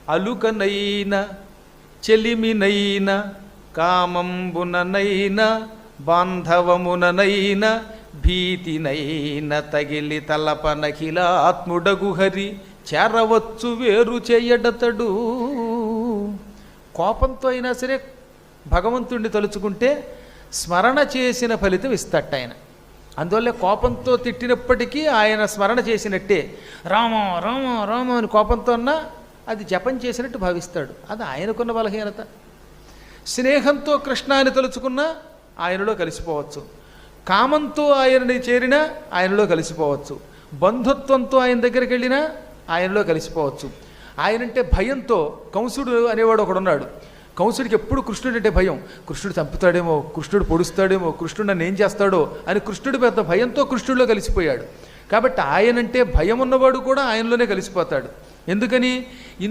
అలుకనైన చెలిమినైన కామంబుననైన బాంధవముననైన భీతినైన తగిలి తలపనఖిలాత్ముడగు హరి చేరవచ్చు వేరు చేయడతడు. కోపంతో అయినా సరే భగవంతుణ్ణి తలుచుకుంటే స్మరణ చేసిన ఫలితం ఇస్తట ఆయన. అందువల్ల కోపంతో తిట్టినప్పటికీ ఆయన స్మరణ చేసినట్టే. రామ రామ రామ అని కోపంతో అన్నా అది జపం చేసినట్టు భావిస్తాడు. అది ఆయనకున్న బలహీనత. స్నేహంతో కృష్ణాన్ని తలుచుకున్నా ఆయనలో కలిసిపోవచ్చు, కామంతో ఆయనని చేరినా ఆయనలో కలిసిపోవచ్చు, బంధుత్వంతో ఆయన దగ్గరికి వెళ్ళినా ఆయనలో కలిసిపోవచ్చు. ఆయనంటే భయంతో కంసుడు అనేవాడు ఒకడున్నాడు. కంసుడికి ఎప్పుడు కృష్ణుడు అంటే భయం. కృష్ణుడు చంపుతాడేమో, కృష్ణుడు పొడుస్తాడేమో, కృష్ణుడు నన్ను ఏం చేస్తాడో అని కృష్ణుడు పెద్ద భయంతో కృష్ణుడిలో కలిసిపోయాడు. కాబట్టి ఆయనంటే భయం ఉన్నవాడు కూడా ఆయనలోనే కలిసిపోతాడు. ఎందుకని?